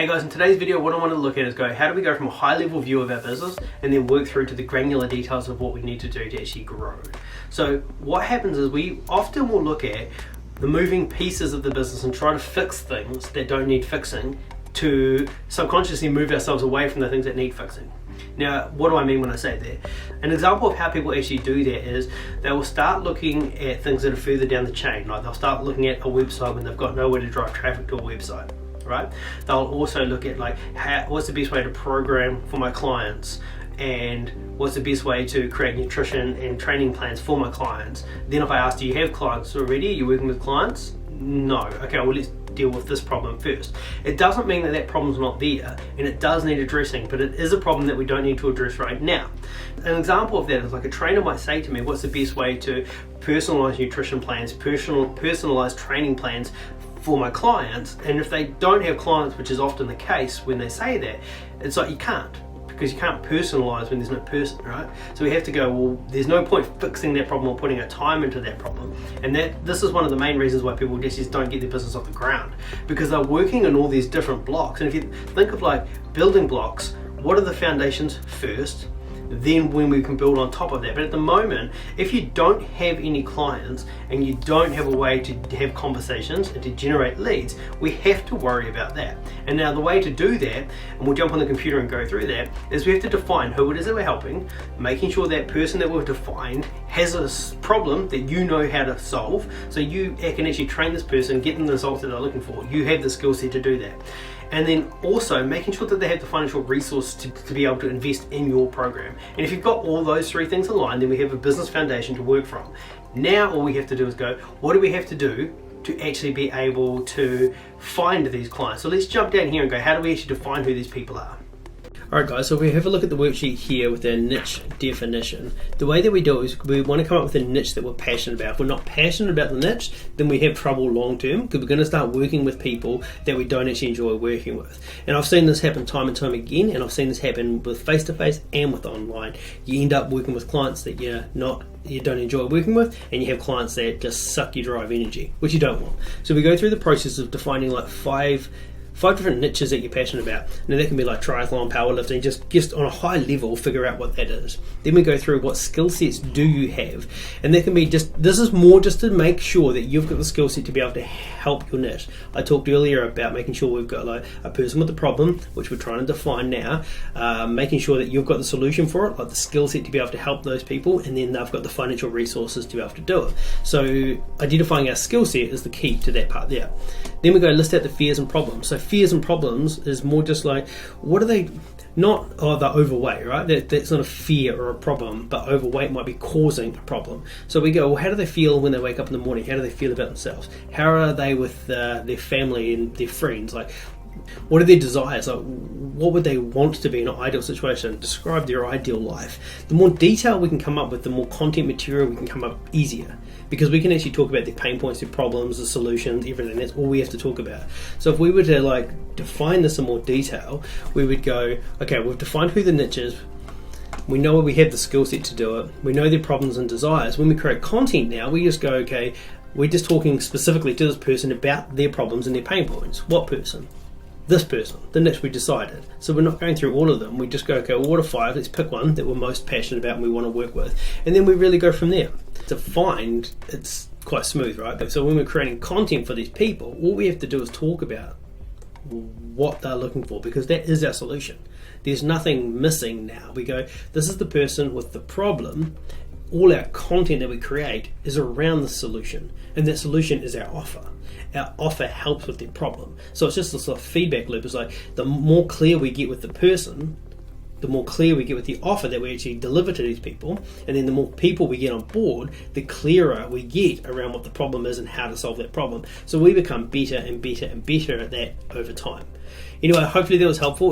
Hey guys, in today's video what I want to look at is how do we go from a high level view of our business and then work through to the granular details of what we need to do to actually grow. So what happens is we often will look at the moving pieces of the business and try to fix things that don't need fixing to subconsciously move ourselves away from the things that need fixing. Now, what do I mean when I say that? An example of how people actually do that is they will start looking at things that are further down the chain. Like they'll start looking at a website when they've got nowhere to drive traffic to a website, right? They'll also look at what's the best way to program for my clients, and what's the best way to create nutrition and training plans for my clients. Then if I ask, do you have clients already? Are you working with clients? No. Okay, well let's deal with this problem first. It doesn't mean that problem's not there, and it does need addressing, but it is a problem that we don't need to address right now. An example of that is like a trainer might say to me, what's the best way to personalize nutrition plans, personalize training plans for my clients? And if they don't have clients, which is often the case when they say that, it's like you can't, because you can't personalize when there's no person, right? So we have to go, well, there's no point fixing that problem or putting our time into that problem. And this is one of the main reasons why people just don't get their business off the ground, because they're working on all these different blocks. And if you think of like building blocks, what are the foundations first? Then when we can build on top of that. But at the moment, if you don't have any clients and you don't have a way to have conversations and to generate leads, we have to worry about that. And now the way to do that, and we'll jump on the computer and go through that, is we have to define who it is that we're helping, making sure that person that we've defined has a problem that you know how to solve, so you can actually train this person, get them the results that they're looking for. You have the skill set to do that. And then also making sure that they have the financial resource to be able to invest in your program. And if you've got all those three things aligned, then we have a business foundation to work from. Now all we have to do is go, what do we have to do to actually be able to find these clients? So let's jump down here and go, how do we actually define who these people are? Alright guys, so if we have a look at the worksheet here with our niche definition, the way that we do it is we want to come up with a niche that we're passionate about. If we're not passionate about the niche, then we have trouble long term, because we're going to start working with people that we don't actually enjoy working with. And I've seen this happen time and time again, and I've seen this happen with face-to-face and with online. You end up working with clients that you don't enjoy working with, and you have clients that just suck your drive energy, which you don't want. So we go through the process of defining like five different niches that you're passionate about. Now that can be like triathlon, powerlifting, just on a high level figure out what that is. Then we go through what skill sets do you have, and that can be this is more just to make sure that you've got the skill set to be able to help your niche. I talked earlier about making sure we've got like a person with a problem, which we're trying to define now, making sure that you've got the solution for it, like the skill set to be able to help those people, and then they've got the financial resources to be able to do it. So identifying our skill set is the key to that part there. Then we go list out the fears and problems. So fears and problems is more just like, what are they, not, oh, they're overweight, right? That's not a fear or a problem, but overweight might be causing a problem. So we go, well, how do they feel when they wake up in the morning? How do they feel about themselves? How are they with their family and their friends? Like, what are their desires? Like, what would they want to be in an ideal situation? Describe their ideal life. The more detail we can come up with, the more content material we can come up easier, because we can actually talk about their pain points, their problems, the solutions, everything. That's all we have to talk about. So if we were to like define this in more detail, we would go, okay, we've defined who the niche is. We know we have the skill set to do it. We know their problems and desires. When we create content now, we just go, okay, we're just talking specifically to this person about their problems and their pain points. What person? This person, the niche we decided. So we're not going through all of them. We just go, okay, well, what are five? Let's pick one that we're most passionate about and we want to work with. And then we really go from there. To find, it's quite smooth, right? So when we're creating content for these people, all we have to do is talk about what they're looking for, because that is our solution. There's nothing missing now. We go, this is the person with the problem. All our content that we create is around the solution, and that solution is our offer. Our offer helps with their problem. So it's just this sort of feedback loop. It's like the more clear we get with the person, the more clear we get with the offer that we actually deliver to these people, and then the more people we get on board, the clearer we get around what the problem is and how to solve that problem. So we become better and better and better at that over time. Anyway, hopefully that was helpful.